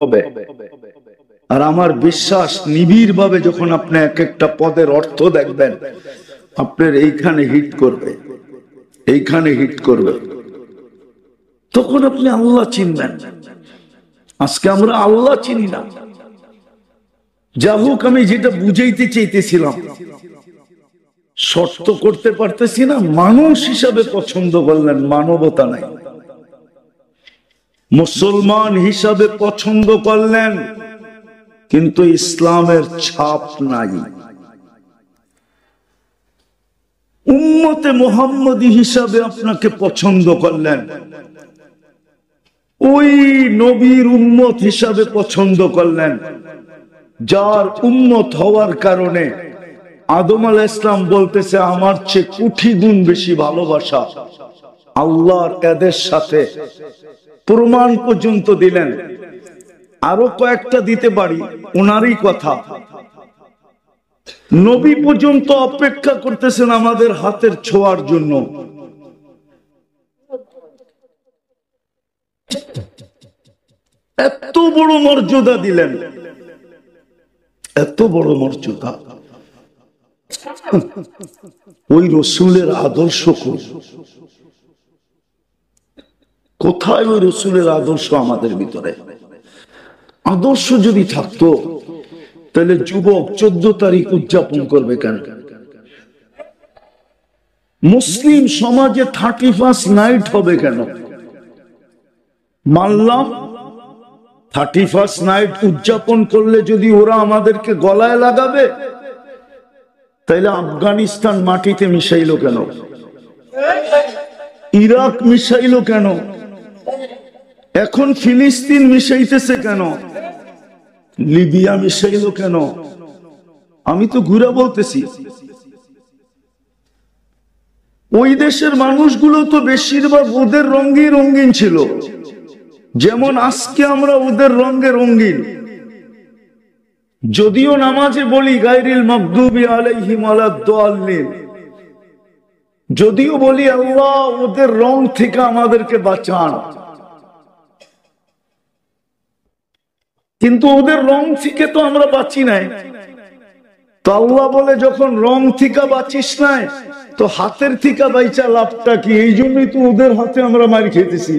হবে। আর আমার বিশ্বাস নিবিড় ভাবে যখন আপনি এক একটা পদের অর্থ দেখবেন, আপনার এইখানে হিট করবে, এইখানে হিট করবে, তখন আপনি আল্লাহ চিনবেন। আজকে আমরা আল্লাহ চিনি না। যা হোক, আমি যেটা বুঝাইতে চাইতেছিলাম, শর্ত করতে পারতেছি না। মানুষ হিসাবে পছন্দ করলেন, মানবতা নাই। মুসলমান হিসাবে পছন্দ করলেন, কিন্তু ইসলামের ছাপ নাই। উম্মতে মুহাম্মদী হিসাবে আপনাকে পছন্দ করলেন, ওই নবীর উম্মত হিসাবে পছন্দ করলেন, যার উম্মত হওয়ার কারণে আদম আলাইহিস সালাম বলতেছে আমার চেয়ে কোটি গুণ বেশি ভালোবাসা। আল্লাহর এদের সাথে প্রমাণ পর্যন্ত দিলেন। আরো কয়েকটা দিতে পারি, ওনারই কথা। নবী পর্যন্ত অপেক্ষা করতেছেন আমাদের হাতের ছোঁয়ার জন্য। এত বড় মর্যাদা দিলেন, এত বড় মর্যাদা। ওই রসুলের আদর্শ কোথায়? ওই রসুলের আদর্শ আমাদের ভিতরে। আদর্শ যদি থাকতো, তাহলে যুবক 14 তারিখ উদযাপন করবে কেন? মুসলিম সমাজে 31 নাইট হবে কেন? মানলাম 31 নাইট উদযাপন করলে যদি ওরা আমাদেরকে গলায় লাগাবে, তাইলে আফগানিস্তান মাটিতে মিশাইলো কেন? ইরাক মিশাইলো কেন? এখন ফিলিস্তিন মিশাইতেছে কেন? লিবিয়া মিশাইলো কেন? আমি তো ঘুরে বলতেছি, ওই দেশের মানুষগুলো তো বেশিরভাগ ওদের রঙে রঙিন ছিল, যেমন আজকে আমরা ওদের রঙে রঙিন। যদিও নামাজে বলি গায়রিল মাগদুবি আলাইহিম ওয়ালাদ-দাল্লিন, যদিও বলি আল্লাহ ওদের রং থেকে আমাদেরকে বাঁচান, কিন্তু ওদের রং থেকে তো আমরা বাঁচি নাই। তো আল্লাহ বলে যখন রং থেকে বাঁচিস নাই, তো হাতের থেকে বাইচা লাভটা কি? এই জন্যই তো ওদের হাতে আমরা মার খেতেছি।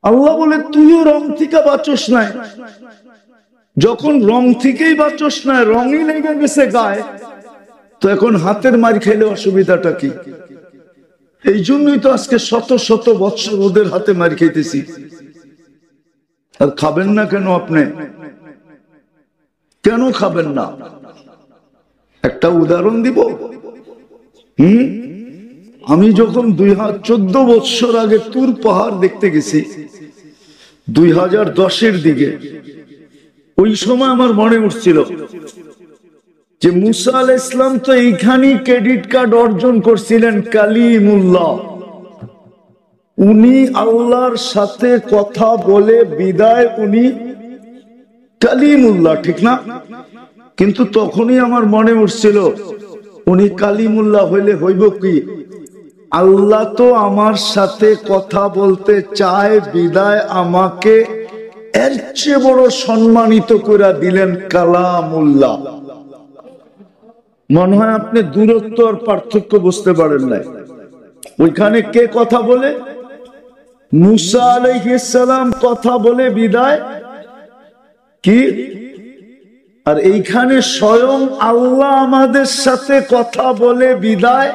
আল্লাহ বলে তুইও রং থেকে বাঁচস নাই। যখন রং থেকেই বাঁচস নাই, রঙই লেগে গেছে গায়ে, তো এখন হাতের মার খেলে অসুবিধাটা কি? এই জন্যই তো আজকে শত শত বৎসর ওদের হাতে মার খেতেছি। আর খাবেন না কেন? আপনি কেন খাবেন না? একটা উদাহরণ দিব। আমি যখন 2014 বছর আগে তুর পাহাড় দেখতে গেছি, 2010-এর দিকে, ওই সময় আমার মনে উঠছিল যে মুসা আলাইহিস সালাম তো এইখানেই ক্রেডিট কার্ড অর্জন করছিলেন, কালিমুল্লাহ। উনি আল্লাহর সাথে কথা বলে বিদায়, উনি কালিমুল্লাহ, ঠিক না? কিন্তু তখনই আমার মনে উঠছিল, উনি কালিমুল্লাহ হইলে হইব কি? আল্লাহ তো আমার সাথে কথা বলতে চায় বিদায় আমাকে এর চেয়ে বড় সম্মানিত করে দিলেন কালামুল্লাহ। মনে হয় আপনি দূরত্ব আর পার্থক্য বুঝতে পারেন নাই। ওইখানে কে কথা বলে? মুসা আলাইহিস সালাম কথা বলে বিদায় কি? আর এইখানে স্বয়ং আল্লাহ আমাদের সাথে কথা বলে বিদায়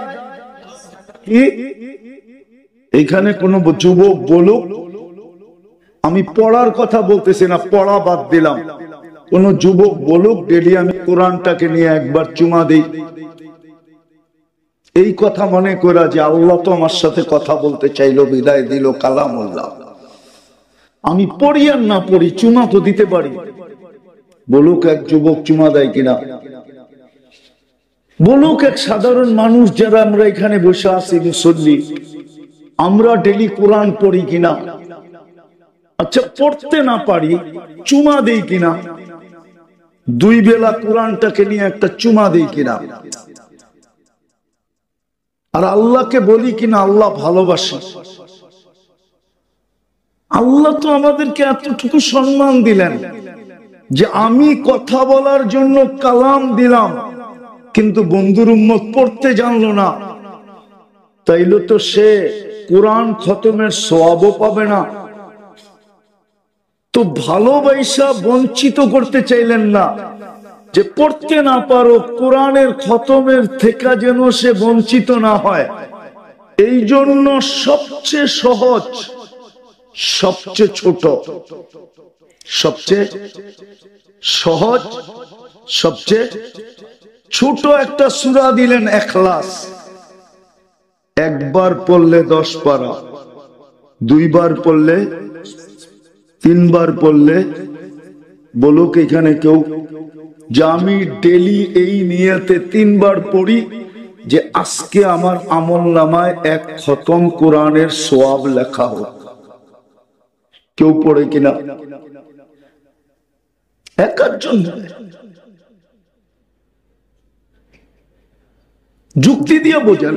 কি? এইখানে কোন যুবক বলুক, আমি পড়ার কথা বলতেছি না, পড়া বাদ দিলাম, কোন যুবক বলুক ডেলি আমি কোরআনটাকে নিয়ে একবার চুমা দিই, এই কথা মনে করা যে আল্লাহ তো আমার সাথে কথা বলতে চাইলো, বিদায় দিল কালামুল্লাহ। আমি পড়ি আর না পড়ি, চুমা তো দিতে পারি। বলুক এক যুবক চুমা দেয় কিনা? বলুক এক সাধারণ মানুষ যারা আমরা এখানে বসে আছি মুসল্লি, আমরা ডেলি কোরআন পড়ি কিনা? আচ্ছা, পড়তে না পারি, চুমা দেই কিনা? 2 বেলা কোরআনটাকে নিয়ে একটা চুমা দেই কিনা? আর আল্লাহকে বলি কিনা আল্লাহ ভালোবাসে? আল্লাহ তো আমাদেরকে এতটুকু সম্মান দিলেন যে আমি কথা বলার জন্য কালাম দিলাম, কিন্তু বন্ধুর উম্মত পড়তে জানলো না, তাইলে তো সে কোরআন খতমের সওয়াবও পাবে না। তো ভালোবাসা বঞ্চিত করতে চাইলেন না, যে পড়তে না পারো কোরআনের খতমের থেকে যেন সে বঞ্চিত না হয়। এই জন্য সবচেয়ে সহজ, সবচেয়ে ছোট, সবচেয়ে সহজ, সবচেয়ে ছোট একটা সূরা দিলেন ইখলাস। একবার পড়লে 10 পারা, দুইবার পড়লে, তিনবার পড়লে, বলুক এখানে কেউ যে আমি ডেলি এই নিয়তে 3 বার পড়ি যে আজকে আমার আমলনামায় 1 খতম কোরআনের সওয়াব লেখা হোক। কেউ পড়ে কিনা? একজন যুক্তি দিয়ে বোঝান।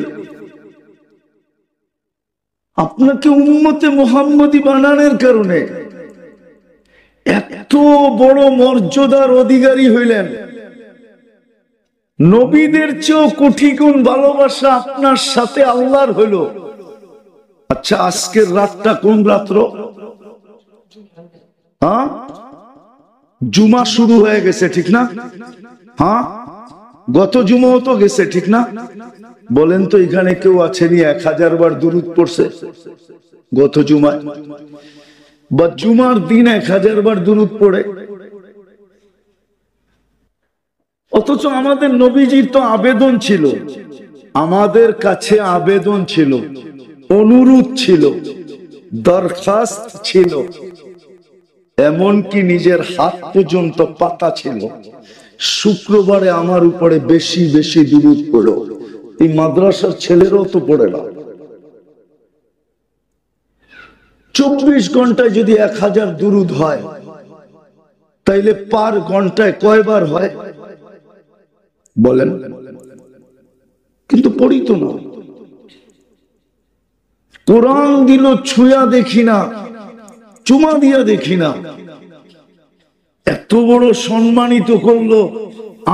আপনাকে উম্মতে মুহাম্মদী বানানোর কারণে এত বড় মর্যাদার অধিকারী হইলেন। নবীদের চেয়েও কোটি গুণ ভালোবাসা আপনার সাথে আল্লাহর হইল। আচ্ছা, আজকের রাতটা কোন রাত্র? হ্যাঁ, জুমা শুরু হয়ে গেছে, ঠিক না? হ্যাঁ, গত জুমাও তো গেছে, ঠিক না? বলেন তো এখানে কেউ আছেনি 1000 বার দুরূদ পড়ছে গত জুমায়? বা জুমার দিন 1000 বার দুরূদ পড়ে? অথচ আমাদের নবীজির তো আবেদন ছিল, আমাদের কাছে আবেদন ছিল, অনুরোধ ছিল, দরখাস্ত ছিল, এমনকি নিজের হাত পর্যন্ত পাতা ছিল, শুক্রবারে আমার উপরে বেশি বেশি দুরূদ পড়ো। এই মাদ্রাসার ছেলেরাও তো পড়ে না। 24 ঘন্টায় যদি 1000 দুরূদ হয়, তাইলে পার ঘন্টায় কয়বার হয় বলেন? কিন্তু পড়ি তো না। কোরআন দিল, ছুঁয়া দেখি না, চুমা দিয়া দেখি না। এত বড় সম্মানিত করলো,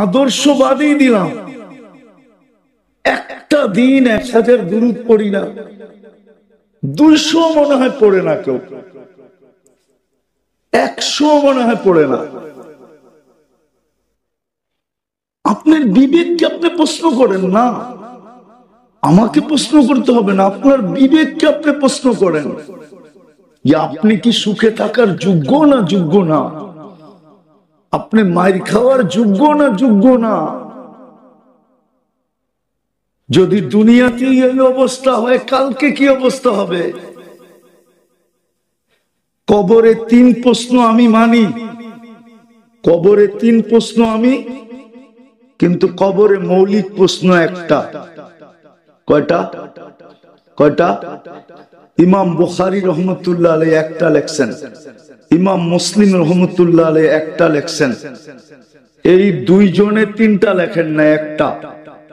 আদর্শবাদী দিলাম, একটা দিন 1000 দুরূদ পড়ি না। 200 মনে হয় পড়ে না কেউ, 100 মনে হয় পড়ে না। আপনার বিবেককে আপনি প্রশ্ন করেন না, আমাকে প্রশ্ন করতে হবে না, আপনার বিবেককে আপনি প্রশ্ন করেন যে আপনি কি সুখে থাকার যোগ্য না যোগ্য না? আপনি মাইর খাওয়ার যোগ্য না যোগ্য না? যদি দুনিয়াতে এই অবস্থা হয়, কালকে কি অবস্থা হবে? কবরে 3 প্রশ্ন আমি মানি, কবরে 3 প্রশ্ন আমি, কিন্তু কবরে মৌলিক প্রশ্ন একটা। কয়টা? কয়টা? ইমাম বুখারী রহমতুল্লাহ আলাইহি একটা লেখছেন, ইমাম মুসলিম রহমতুল্লাহ আলাইহি একটা লেখছেন। এই 2 জনে 3টা লেখেন না, একটা।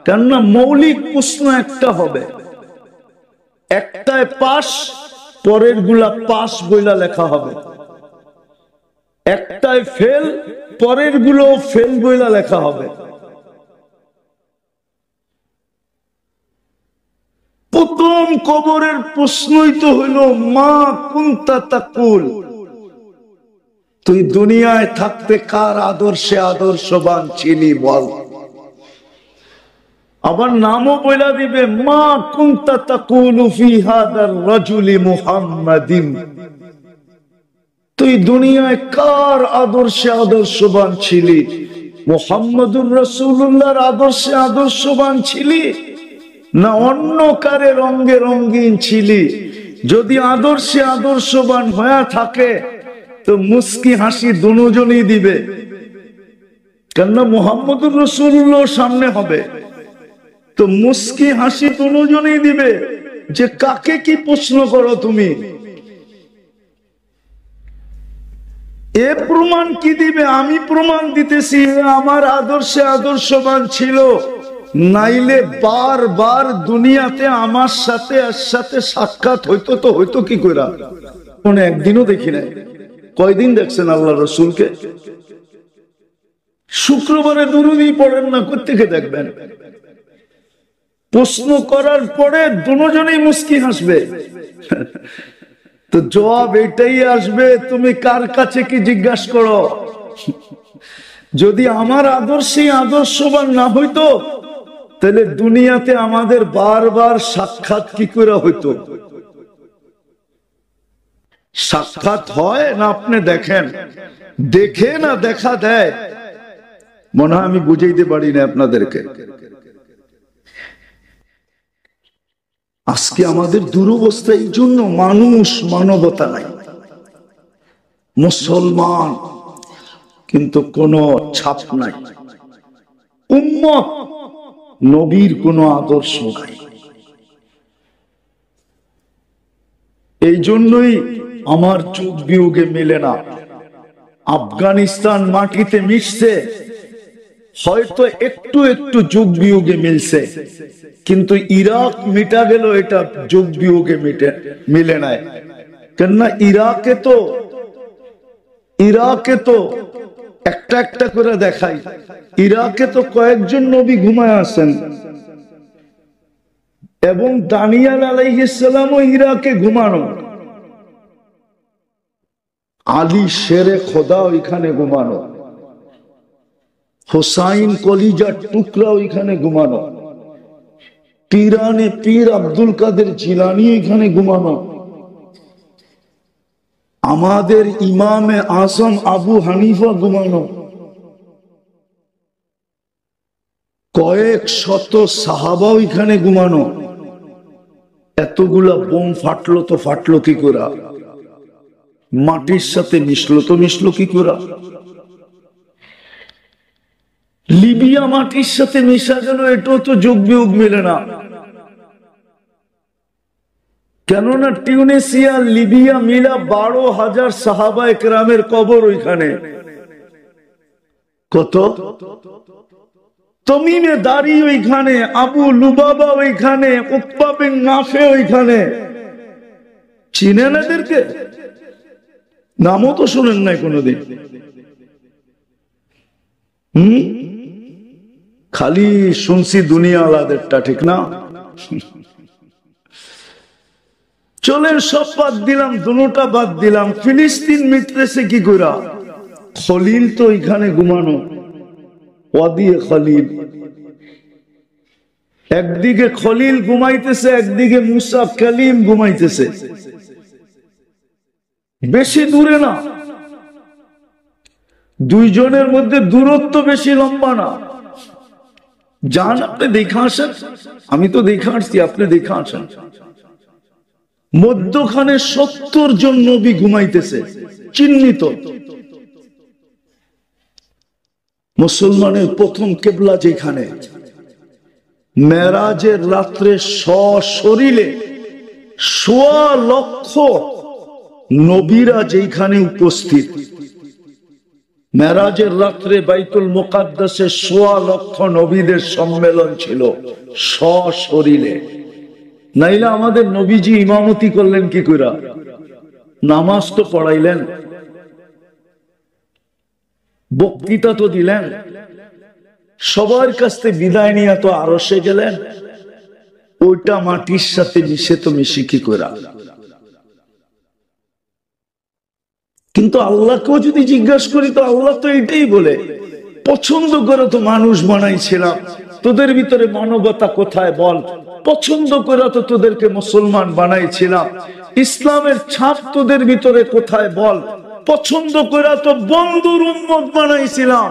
কেননা মৌলিক প্রশ্ন একটা হবে, একটায় পাস, পরের গুলা পাস বইলা লেখা হবে। একটায় ফেল, পরের গুলো ফেল বইলা লেখা হবে। প্রথম কবরের প্রশ্নই তো হইল মা কুনতা তাকুল, তুই দুনিয়ায় থাকতে কার আদর্শে আদর্শবান ছিলি বল। আবার নামও বইলা দিবে, মা কুনতা তাকুলু ফি হাদার রাজুলি মুহাম্মাদিন, তুই দুনিয়ায় কার আদর্শে আদর্শবান ছিলি? মুহাম্মদুর রাসূলুল্লাহর আদর্শে আদর্শবান ছিলি না অন্য কারে রঙে রঙিন ছিলি? যদি আদর্শে আদর্শবান হয়ে থাকে তো মুস্কি হাসি দুজনই দিবে, কেননা মুহাম্মদুর রাসূলুল্লাহ সামনে হবে, তো মুস্কি হাসি দুজনই দিবে যে কাকে কি প্রশ্ন করো তুমি। এ প্রমাণ কি দিবে? আমি প্রমাণ দিতেছি আমার আদর্শে আদর্শবান ছিল, নাইলে বারবার দুনিয়াতে আমার সাথে সাক্ষাৎ হইতো তো হইতো কি কইরা? একদিনও দেখি নাই। কয়দিন দেখছেন আল্লাহ রসুলকে? শুক্রবারে দুরুদই পড়েন না, কোত্থেকে দেখবেন? প্রশ্ন করার পরে দুজনেই মুস্কি হাসবে। তো জবাব এটাই আসবে, তুমি কার কাছে কি জিজ্ঞাসা করো? যদি আমার আদর্শই আদর্শবান না হইতো, তাহলে দুনিয়াতে আমাদের বারবার সাক্ষাৎ কি করে হইতো? সাক্ষাৎ হয় না আপনি দেখেন, দেখে না দেখা দেয়। মনে হয় আমি বুঝাইতে পারি না আপনাদেরকে। আজকে আমাদের দুরবস্থা এই জন্য, মানুষ মানবতা নাই, মুসলমান কিন্তু কোনো ছাপ নাই, উম্মত নবীর কোনো আদর্শ নাই। এই জন্যই আমার যোগ বিয়োগে মেলে না। আফগানিস্তান মাটিতে মিশছে, হয়তো একটু একটু যোগ বিয়োগে মিলছে, কিন্তু ইরাক মিটা গেল, এটা যোগ বিয়োগে মিলে নাই। কেননা ইরাকে তো একটা একটা করে দেখাই, ইরাকে তো কয়েকজন নবী ঘুমায় আছেন, এবং দানিয়াল আলাইহিস সালামও ইরাকে ঘুমানো। আলী শেরে খোদা ওইখানে ঘুমানো, হোসাইন কলিজার টুকরা ওইখানে ঘুমানো, পীরানে পীর আব্দুল কাদের জিলানী ওইখানে ঘুমানো, আমাদের ইমামে আজম আবু হানিফা ঘুমানো, কয়েক শত সাহাবা ওইখানে ঘুমানো। এতগুলা বোম ফাটলো তো ফাটলো কি করে? মাটির সাথে মিশলো কি করে? লিবিয়া মাটির সাথে মিশা গেল, এটাও তো যোগ বিয়োগ মেলে না। কেননা টিউনিসিয়া লিবিয়া মিলা 12,000 সাহাবা একরামের কবর ওইখানে। কত? তমিমে দাড়ি ওইখানে, আবু লুবাবা ওইখানে, উকবা বিন নাফে ওইখানে। চিনেন এদেরকে? নামও তো শুনেন নাই কোনোদিন। খালি শুনছি দুনিয়া আলাদেরটা, ঠিক না? চলেন সব বাদ দিলাম, দুটা বাদ দিলাম। ফিলিস্তিন মিটতেছে কি করে? খলিল তো এখানে ঘুমানো, ওয়াদিয়ে খলিল। একদিকে খলিল ঘুমাইতেছে, একদিকে মুসা কালিম ঘুমাইতেছে। বেশি দূরে না, দুইজনের মধ্যে দূরত্ব বেশি লম্বা না। যান আপনি দেখে আসেন, আমি তো দেখে আসছি, আপনি দেখে আসেন। মধ্যখানে 70 জন নবী ঘুমাইতেছে, চিহ্নিত। মুসলমানের প্রথম কেবলা যেখানে, মেরাজের রাত্রে সশরীরে 1.25 লক্ষ নবীরা যেখানে উপস্থিত। মেরাজের রাত্রে বাইতুল মুকাদ্দাসে 1.25 লক্ষ নবীদের সম্মেলন ছিল সশরীরে। নাইলে আমাদের নবীজি ইমামতি করলেন কি করে? নামাজ তো পড়াইলেন, বক্তৃতা তো দিলেন, সবার কাছ থেকে বিদায় নিয়ে তো আরশে গেলেন। ওইটা মাটির সাথে মিশে তো মিশি কি করে? কিন্তু আল্লাহকেও যদি জিজ্ঞাসা করি, তো আল্লাহ তো এটাই বলে, পছন্দ করে তো মানুষ বানাইছিলাম, তোদের ভিতরে মানবতা কোথায় বল? পছন্দ করে তো তোদেরকে মুসলমান বানাইছিলাম, ইসলামের ছাপ তোদের ভিতরে কোথায় বল? পছন্দ করে তো বন্ধুর উম্মত বানাইছিলাম।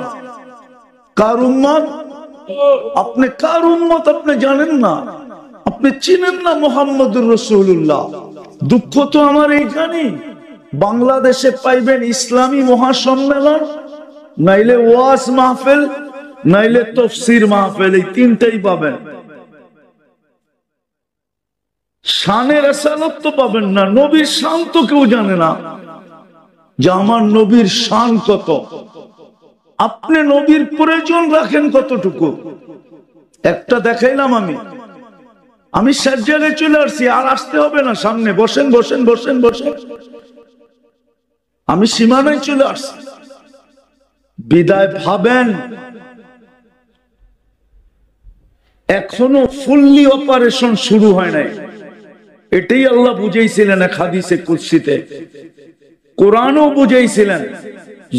কার উম্মত? আপনি কার উম্মত আপনি জানেন না, আপনি চিনেন না মুহাম্মদুর রাসূলুল্লাহ। দুঃখ তো আমার এইখানে, বাংলাদেশে পাইবেন ইসলামী মহাসম্মেলন, নাইলে ওয়াজ মাহফিল, নাইলে তাফসীর মাহফিল, এই তিনটাই পাবেন। শানের রিসালাত তো পাবেন না। নবীর শান তো কেউ জানে না, যে আমার নবীর শান কত। আপনি নবীর প্রয়োজন রাখেন কতটুকু? একটা দেখাইলাম আমি সাজ্জাদে চলে আসছি, আর আসতে হবে না সামনে। বসেন বসেন বসেন বসেন, আমি সীমানায় চলে আসছি। বিদায় ভাবেন এখনো ফুললি অপারেশন শুরু হয় নাই। এটাই আল্লাহ বুঝাইছিলেন এক হাদিসে কুদসিতে, কোরআনও বুঝাইছিলেন,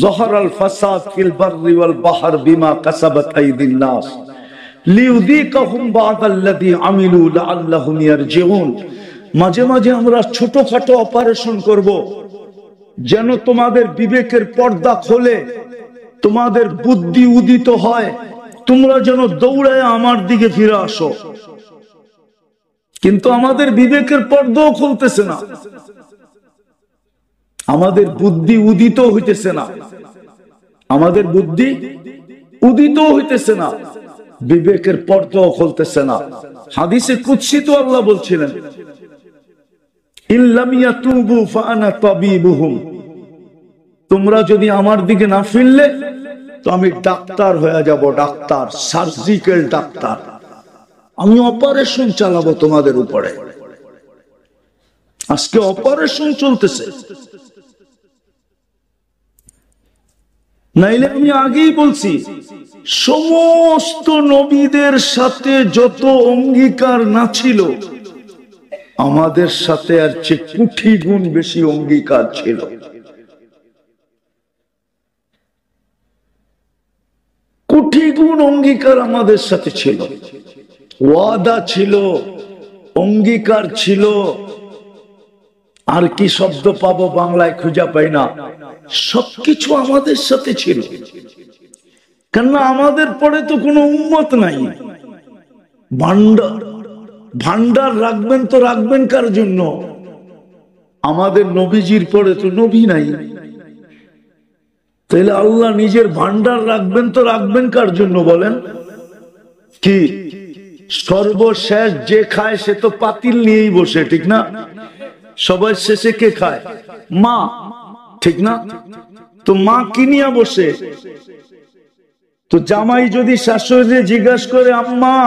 যহরাল ফাসাদ ফিল বাররি ওয়াল বাহর বিমা কাসাবাত আইদিন নাস লিউযীকাহুম বা'দাল্লাযী আমিলু লাআল্লাহুম ইয়ারজিউন। মাঝে মাঝে আমরা ছোটখাটো অপারেশন করব, যেন তোমাদের বিবেকের পর্দা খোলে, তোমাদের বুদ্ধি উদিত হয়, তোমরা যেন দৌড়ায় আমার দিকে ফিরে আসো। কিন্তু আমাদের বিবেকের পর্দাও খুলতেছে না, আমাদের বুদ্ধি উদিত হইতেছে না, আমাদের বুদ্ধি উদিত হইতেছে না, বিবেকের পর্দাও খুলতেছে না। হাদিসে কুদসি তো আল্লাহ বলছিলেন, ইল্লাম ইয়াতুবু ফাআনা তাবিবুহুম, তোমরা যদি আমার দিকে না ফিরলে তো আমি ডাক্তার হয়ে যাব, ডাক্তার, সার্জিক্যাল ডাক্তার, আমি অপারেশন চালাবো তোমাদের উপরে। আজকে অপারেশন চলতেছে। নাইলে আমি আগেই বলছি, সমস্ত নবীদের সাথে যত অঙ্গীকার না ছিল, আমাদের সাথে আর চেয়ে কোটি গুণ বেশি অঙ্গীকার ছিল। কোটি গুণ অঙ্গীকার আমাদের সাথে ছিল, ওয়াদা ছিল, অঙ্গীকার ছিল। আর কি শব্দ পাবো বাংলায় খুঁজে পাই না, সবকিছু আমাদের সাথে ছিল। কেননা আমাদের পরে তো কোনো উম্মত নাই। ভান্ডার ভান্ডার রাখবেন তো রাখবেন কার জন্য? আমাদের নবীজির পরে তো নবী নাই, তাহলে আল্লাহ নিজের ভান্ডার রাখবেন তো রাখবেন কার জন্য বলেন? কি সর্বশেষ যে খায় সে তো পাতিল নিয়েই বসে, ঠিক না? সবার শেষে কে খায়? মা, ঠিক না? তো মা কি নিয়ে বসে? তো জামাই যদি শাশুড়ি জিজ্ঞাসা করে, আম্মা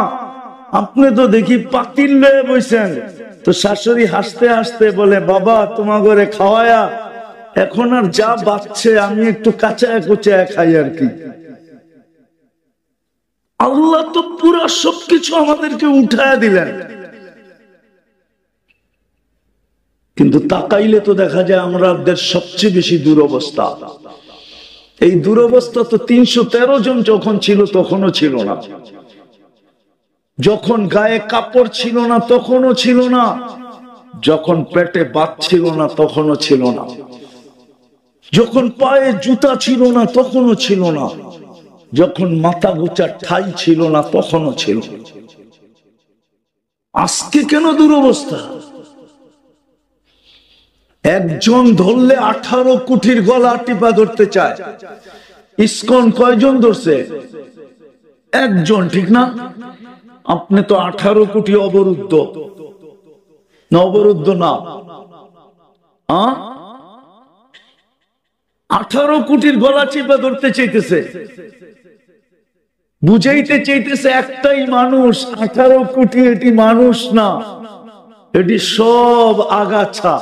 আপনি তো দেখি পাতিল লয়ে বসেন, তো শাশুড়ি হাসতে হাসতে বলে, বাবা তোমার ঘরে খাওয়ায়া এখন আর যা বাচ্চে আমি একটু কাঁচায় কোচায় খাই আর কি। আল্লাহ তো পুরো সবকিছু আমাদেরকে উঠায় দিলেন, কিন্তু তাকাইলে তো দেখা যায় আমাদের সবচেয়ে বেশি দুরবস্থা। এই দুরবস্থা তো 313 জন যখন ছিল তখনও ছিল না, যখন গায়ে কাপড় ছিল না তখনও ছিল না, যখন পেটে ভাত ছিল না তখনও ছিল না, যখন পায়ে জুতা ছিল না তখনও ছিল না, যখন মাথা গোচার ঠাই ছিল না তখনও ছিল না। আজকে কেন দুরবস্থা? একজন ধরলে 18 কোটির গলা টিপা ধরতে চায়। ইসকন কয়জন ধরছে? একজন, ঠিক না? আপনি তো 18 কোটি অবরুদ্ধ না? অবরুদ্ধ না, 18 কোটির গলা চিপা ধরতে চাইতেছে, বুঝাইতে চাইতেছে একটাই মানুষ। 18 কোটি এটি মানুষ না, এটি সব আগাছা।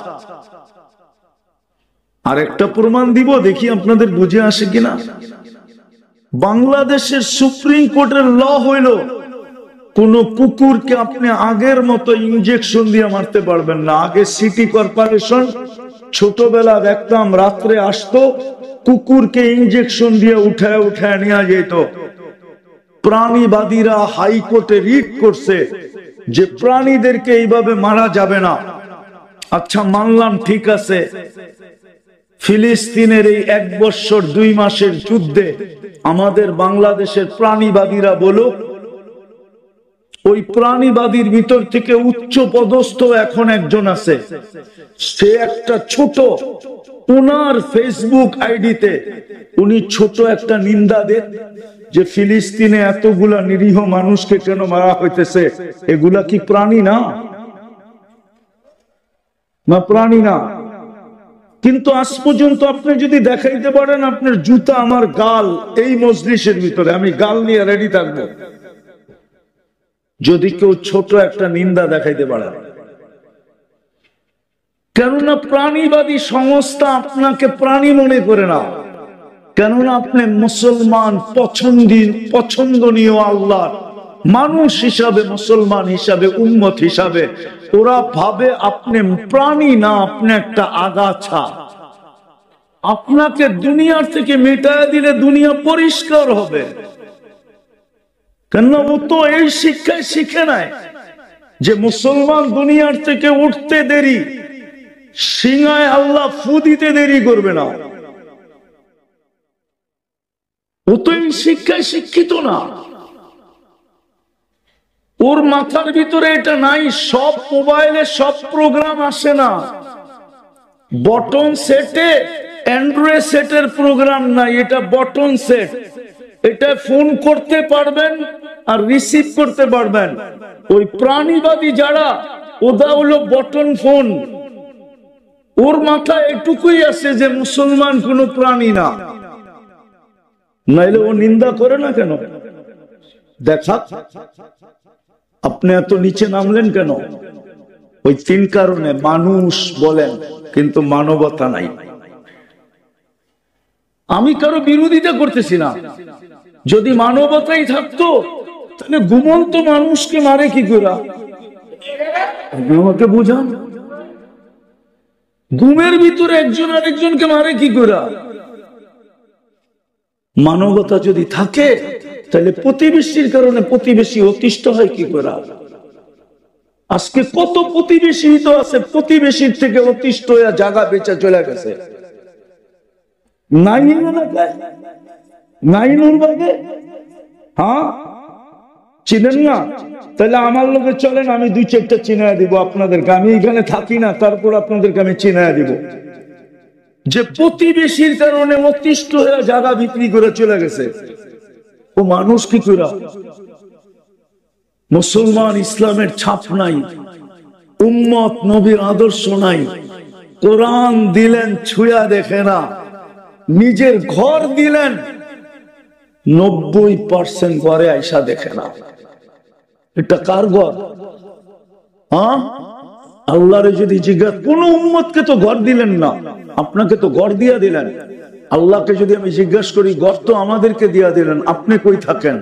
আর একটা প্রমাণ দিব, দেখি আপনাদের বুঝে আসে কিনা। বাংলাদেশের সুপ্রিম কোর্টের ল হইল, কোন কুকুরকে আপনি আগের মতো ইনজেকশন দিয়ে মারতে পারবেন না। আগে সিটি কর্পোরেশন ছোটবেলা দেখতাম রাত্রে আসতো, কুকুরকে ইনজেকশন দিয়ে উঠায় উঠায় নিয়ে যেত। প্রাণীবাদীরা হাইকোর্টে রিট করছে যে প্রাণীদেরকে এইভাবে মারা যাবে না। আচ্ছা মানলাম, ঠিক আছে, ফিলিস্তিনের এই 1 বছর 2 মাসের যুদ্ধে আমাদের বাংলাদেশের প্রাণীবাদীরা বলো, ওই প্রাণীবাদীর ভিতর থেকে উচ্চ পদস্থ এখন একজন আছে, সে একটা ছোট, উনার ফেসবুক আইডিতে উনি ছোট একটা নিন্দা দেন যে ফিলিস্তিনে এতগুলা নিরীহ মানুষকে কেন মারা হইতেছে, এগুলা কি প্রাণী না? না, প্রাণী না। কিন্তু আজ পর্যন্ত আপনি যদি দেখাইতে পারেন আপনার জুতা আমার গাল এই মজলিসের ভিতরে, আমি গাল নিয়ে রেডি থাকবো যদি কেউ ছোট একটা নিন্দা দেখাইতে পারে। কেননা প্রাণীবাদী সংস্থা আপনাকে প্রাণী মনে করে না, কেননা আপনি মুসলমান, পছন্দনীয় আল্লাহ মানুষ হিসাবে, মুসলমান হিসাবে, উম্মত হিসাবে ওরা ভাবে আপনি প্রাণী না, আপনি একটা আগাছা। আপনাকে দুনিয়ার থেকে মেটায় দিলে দুনিয়া পরিষ্কার হবে, কেননা ও তো এই শিক্ষায় শিখে নাই যে মুসলমান দুনিয়ার থেকে উঠতে দেরি, সিংহায় আল্লাহ ফু দিতে দেরি করবে না। ও তো এই শিক্ষায় শিক্ষিত না, ওর মাথার ভিতরে এটা নাই। সব মোবাইলে সব প্রোগ্রাম আসে না, বটন সেটে অ্যান্ড্রয়েড সেটের প্রোগ্রাম নাই, এটা বটন সেট। এটা ফোন করতে পারবেন আর রিসিভ করতে পারবেন। ওই প্রাণীবাদী যারা, ওটা হলো বটন ফোন। ওর মাথায় এটুকুই আছে যে মুসলমান কোন প্রাণী না, নাইলে ও নিন্দা করে না কেন? দেখা আপনি এত নিচে নামলেন কেন? ওই তিন কারণে। মানুষ বলেন কিন্তু মানবতা নাই। আমি কারো বিরোধিতা করতেছি না, যদি মানবতাই থাকতো তাহলে ঘুমন্ত মানুষকে মারে কি করে? আমাকে বুঝান, ঘুমের ভিতরে একজন আরেকজনকে মারে কি করে? মানবতা যদি থাকে তাহলে প্রতিবেশীর কারণে প্রতিবেশী অতিষ্ঠ হয় কি করে? আজকে কত প্রতিবেশী তো আছে, প্রতিবেশীর থেকে অতিষ্ঠ হয়ে জায়গা বেচা চলে গেছে। হ্যাঁ, চিনেন না? তাহলে আমার লোকে চলেন, আমি দুই চারটা চিনায় দিব আপনাদেরকে। আমি এখানে থাকি না, তারপর আপনাদেরকে আমি চিনায় দিব যে প্রতিবেশীর কারণে অতিষ্ঠ হয়ে জায়গা বিক্রি করে চলে গেছে। ও মানুষ কি করে? মুসলমান ইসলামের ছাপ নাই, উম্মত নবীর আদর্শ নাই। কোরআন দিলেন ছুঁয়া দেখে না, নিজের ঘর দিলেন 90% ঘরে আইসা দেখে না। এটা কার ঘর? হ্যাঁ, আল্লাহরে যদি জিজ্ঞাসা, কোন উম্মতকে তো ঘর দিলেন না, আপনাকে তো ঘর দিয়া দিলেন। আল্লাহকে যদি আমি জিজ্ঞাসা করি, ঘর তো আমাদেরকে দিয়া দিলেন, আপনি কই থাকেন?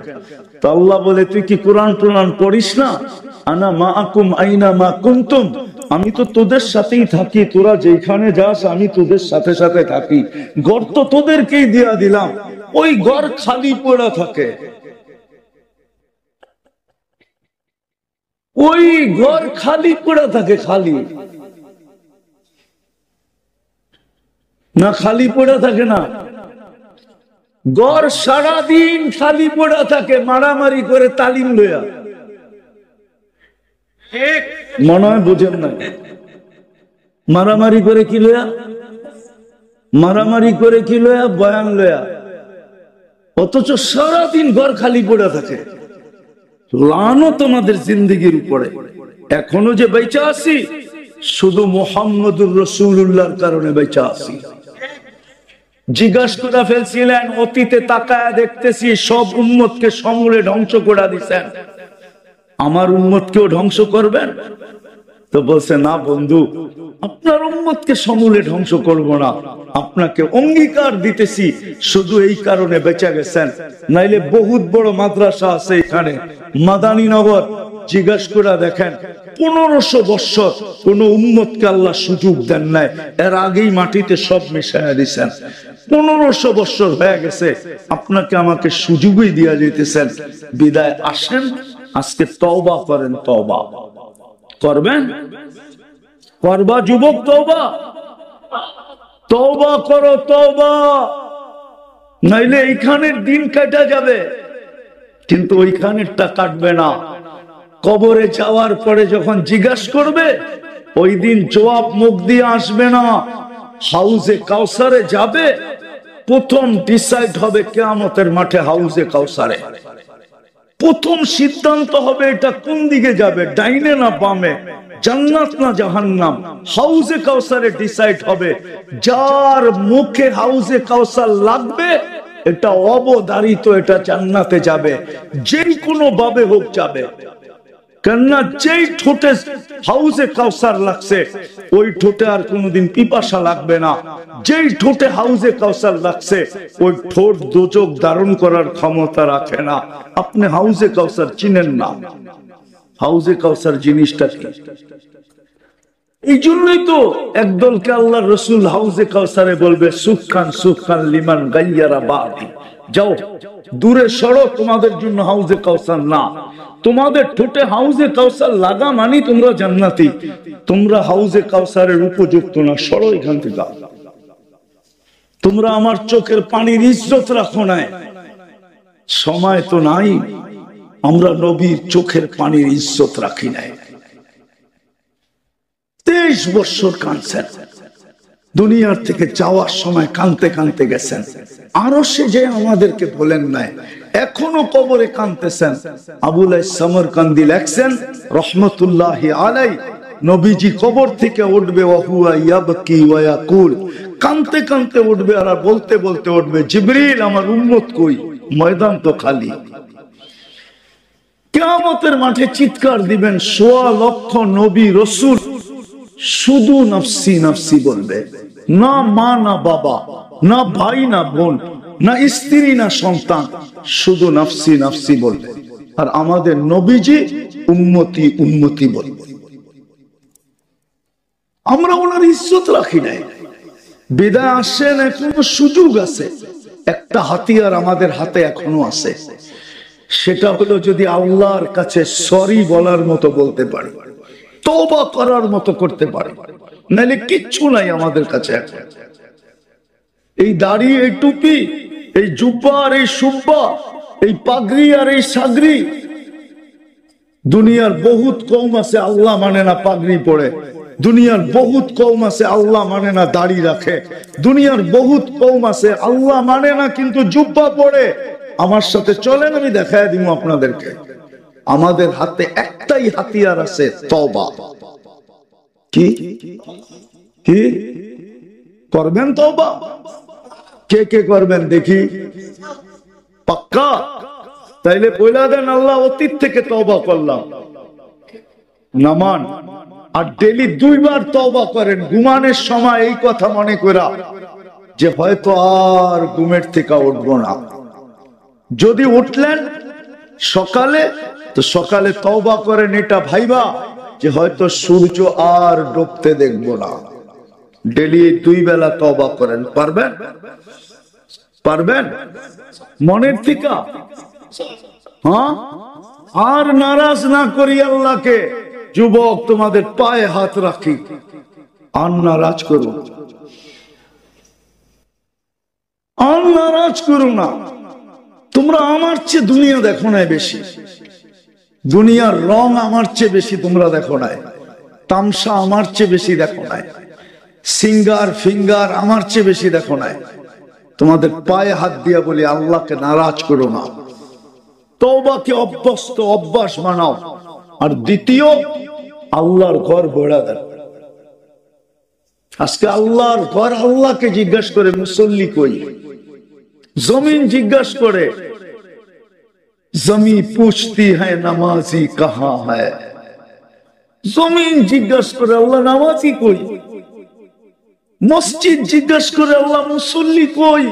তো আল্লাহ বলে, তুই কি কোরআন টোরআন পড়িস না? আনা মাআকুম আইনা মা কুনতুম, আমি তো তোদের সাথেই থাকি, তোরা যেখানে যাস আমি তোদের সাথে সাথে থাকি। ঘর তো তোদেরকেই দিয়া দিলাম, ওই ঘর খালি পড়া থাকে, ওই ঘর খালি পড়া থাকে। খালি না, খালি পড়া থাকে না, ঘর সারাদিন খালি পড়া থাকে, মারামারি করে তালিম লইয়া। মনে হয় বুঝেন না, মারামারি করে কি লয়া? মারামারি করে কি লয়া? বয়ান লয়া। অথচ সারাদিন ঘর খালি পড়া থাকে। লানত তোমাদের জিন্দেগির উপরে। এখনো যে বেঁচে আছি শুধু মুহাম্মদুর রাসূলুল্লাহর কারণে বেঁচে আছি। জিজ্ঞাসা করে ফেলছিলেন, অতীতে তাকায়া দেখতেছি সব উম্মতকে সমূলে ধ্বংস করে দিচ্ছেন, আমার উম্মতকেও ধ্বংস করবেন? তো বলছে, না বন্ধু, আপনার উম্মতকে সমূলে ধ্বংস করব না, আপনাকে অঙ্গীকার দিতেছি শুধু এই কারণে বেঁচে গেছেন, নাইলে বহুত বড় মাদ্রাসা আছে এখানে মাদানীনগর। জিজ্ঞাসা করে দেখেন, 1500 বছর কোন উম্মতকে আল্লাহ সুযোগ দেন নাই, এর আগেই মাটিতে সব মিশাইয়া দিচ্ছেন। 1500 বছর হয়ে গেছে, আপনাকে আমাকে সুযোগই দিয়া যেতেছেন। বিদায় আসেন, আজকে তওবা করেন। তওবা করবেন? করবা যুবক? তওবা তওবা করো, তওবা, নাইলে এইখানের দিন কাটা যাবে, কিন্তু ওইখানেরটা কাটবে না। কবরে যাওয়ার পরে যখন জিজ্ঞাসা করবে, ওই দিন জবাব মুখ দিয়ে আসবে না। হাউজে কাউসারে যাবে, প্রথম ডিসাইড হবে কিয়ামতের মাঠে হাউজে কাউসারে। প্রথম সিদ্ধান্ত হবে এটা কোন দিকে যাবে, ডাইনে না বামে, জান্নাত না জাহান্নাম। হাউজে কাউসারে ডিসাইড হবে। যার মুখে হাউজে কাউসার লাগবে এটা অবধারিত, এটা জান্নাতে যাবে, যে কোনো ভাবে হোক যাবে। কেননা যেই ঠোঁটে হাউজে কাউসার লাগছে ওই ঠোঁটে আর কোনোদিন পিপাসা লাগবে না। যেই ঠোঁটে হাউজে কাউসার লাগছে ওই ঠোঁট দোজক ধারণ করার ক্ষমতা রাখে না। আপনি হাউজে কাউসার চিনেন না, হাউজে কাউসার জিনিসটা কি? এই জন্যই তো একদলকে আল্লাহ রসুল হাউজে কাউসারে বলবে সুখান সুখান লিমান গাইয়ারা বাদি, যাও দূরে সরো, তোমাদের জন্য হাউজে কাউসার না। তোমাদের ঠোঁটে হাউজে কাউসার লাগা মানি তোমরা জান্নাতি, তোমরা হাউজে কাউসারের উপযুক্ত না, সরো এখান থেকে। তোমরা আমার চোখের পানির ইজ্জত রাখো নাই, সময় তো নাই, আমরা নবীর চোখের পানির ইজ্জত রাখি নাই। 23 বছর কাঁদছেন, দুনিয়ার থেকে যাওয়ার সময় কাঁদতে কাঁদতে গেছেন। আরো সে যে আমাদেরকে বলেন নাই, এখনো কবরে কাঁদতেছেন। আবুল সামরকান্দি লেখছেন রহমতুল্লাহি আলাইহি, নবীজি কবর থেকে উঠবে ওয়াহুয়া ইয়াবকি ওয়া ইয়াকুল, কাঁদতে কাঁদতে উঠবে আর বলতে বলতে উঠবে, জিবরিল আমার উম্মত কই, ময়দান তো খালি। কিয়ামতের মাঠে চিৎকার দিবেন, 1.25 লক্ষ নবী রাসূল শুধু নফসি নফসি বলবে, না মা না বাবা, না ভাই না বোন, না স্ত্রী না সন্তান, শুধু নফসি নফসি বলবে। আর আমাদের নবীজি উম্মতি উম্মতি বলবে। আমরা ওনার ইজ্জত রাখি নাই। বিদায় আসেন, এখনো সুযোগ আছে। একটা হাতিয়ার আমাদের হাতে এখনো আছে, সেটা হলো যদি আল্লাহর কাছে সরি বলার মতো বলতে পারি, তওবা করার মতো করতে পারি, নাহলে কিচ্ছু নাই আমাদের কাছে এখন। এই দাড়ি, এই টুপি, এই জুব্বা আর এই সুব্বা, এই পাগড়ি আর এই সাগরি, দুনিয়ার বহুত কওম আছে আল্লাহ মানে না পাগড়ি পরে, দুনিয়ার বহুত কওম আছে আল্লাহ মানে না দাড়ি রাখে, দুনিয়ার বহুত কওম আছে আল্লাহ মানে না কিন্তু জুব্বা পরে। আমার সাথে চলেন, আমি দেখায় দিব আপনাদেরকে। আমাদের হাতে একটাই হাতিয়ার আছে, তওবা। কি কি করবেন? তওবা কে কে করবেন দেখি? পাক্কা? তাইলে বইলা দেন, আল্লাহ অতীত থেকে তওবা করলাম। নামান আর ডেলি 2 বার তওবা করেন, ঘুমানোর সময় এই কথা মনে করা যে হয়তো আর ঘুমের থেকে উঠবো না। যদি উঠলেন সকালে, তো সকালে তওবা করেন এটা ভাইবা যে হয়তো সূর্য আর ডুবতে দেখবো না। ডেলি 2 বেলা তওবা করেন। পারবেন? পারবেন? মনের থেকে? হ্যাঁ, আর নারাজ না করি আল্লাহকে। যুবক, তোমাদের পায়ে হাত রাখি, আর নারাজ করো, আর নারাজ করো না। তোমরা আমার চেয়ে দুনিয়া দেখো নাই বেশি, দুনিয়ার রং আমার চেয়ে বেশি তোমরা দেখো নাই, তামসা আমার চেয়ে বেশি দেখো নাই, সিঙ্গার ফিঙ্গার আমার চেয়ে বেশি দেখো নাই। তোমাদের পায়ে হাত দিয়া বলি, আল্লাহকে নারাজ করো না। তওবাকে অভ্যাস বানাও। আর দ্বিতীয়, আল্লাহর ঘর ভরা দেন। আজকে আল্লাহর ঘর, আল্লাহকে জিজ্ঞাসা করে মুসল্লি কই, জমিন জিজ্ঞাসা করে, জমি পুছতি হ্যায় নামাজি কাহা হ্যায়। জমিন জিজ্ঞাসা করে আল্লাহ নামাজি কই, মসজিদ জিজ্ঞাসা করে আল্লাহ মুসল্লি কই।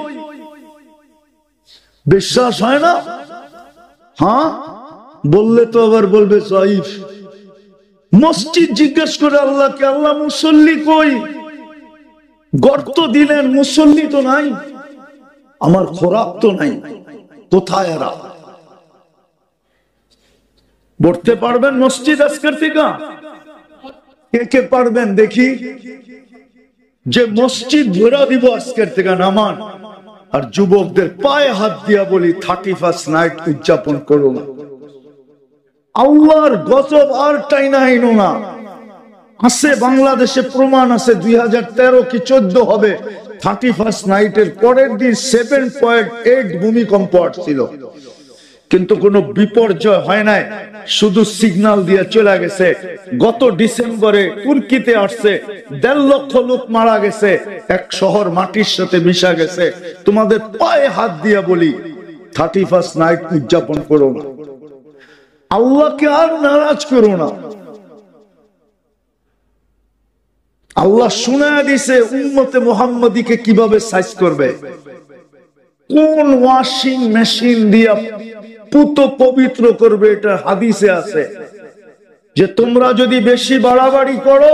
বিশ্বাস হয় না? হ্যাঁ, বললে তো আবার বলবে যাইফ। মসজিদ জিজ্ঞাসা করে আল্লাহকে, আল্লাহ মুসল্লি কই। গর্ত দিলেন, মুসল্লি তো নাই, আমার খোরাক তো নাই, কোথায় এরা? পড়তে পারবেন মসজিদ আজকের থেকে? কে কে পারবেন দেখি? যে মসজিদ ভরা দিব আজকের থেকে, নামান। আর যুবকদের পায়ে হাত দিয়া বলি, 31st নাইট উদযাপন করো না। আল্লাহর গজব আর টাইনা আইনো না। আছে বাংলাদেশে প্রমাণ আছে, 2013 কি 14 হবে, 31st নাইটের পরের দিন 7.8 ভূমিকম্প আসছিল, কিন্তু কোনো বিপর্যয় হয় নাই, শুধু সিগন্যাল দিয়ে চলে গেছে। গত ডিসেম্বরে তুর্কিতে আসছে, 1.5 লক্ষ লোক মারা গেছে, এক শহর মাটির সাথে মিশা গেছে। তোমাদের পায়ে হাত দিয়া বলি, 31st নাইট উদযাপন করো না। আল্লাহকে আর নারাজ করো না। আল্লাহ শুনায়া দিছে উম্মতে মুহাম্মাদীকে কিভাবে সাইজ করবে, কোন ওয়াশিং মেশিন দিয়া পুত পবিত্র করবে। এটা হাদিসে আছে যে তোমরা যদি বেশি বাড়াবাড়ি করো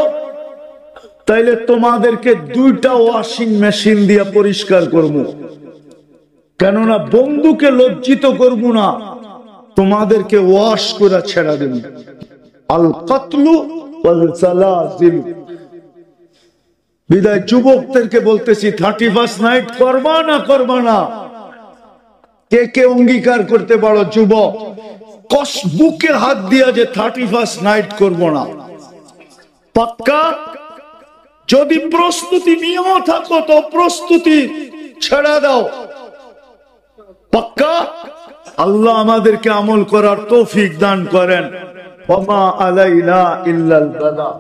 তাইলে তোমাদেরকে 2টা ওয়াশিং মেশিন দিয়া পরিষ্কার করব। কেননা বন্ধুকে লজ্জিত করব না, তোমাদেরকে ওয়াশ করে ছেড়া দেব। আল কাতলু ওয়াল সালাসিল। বিদায় যুবকদেরকে বলতেছি 31 নাইট করবা না করবা না? কে কে অঙ্গীকার করতে পারো যুবক বুকে হাত দিয়া যে 31 নাইট করব না? পাক্কা? যদি প্রস্তুতি নিয়েও থাকো তো প্রস্তুতি ছেড়ে দাও। পাক্কা? আল্লাহ আমাদেরকে আমল করার তৌফিক দান করেন। ওয়া মা আলাইনা ইল্লাল বালাগ।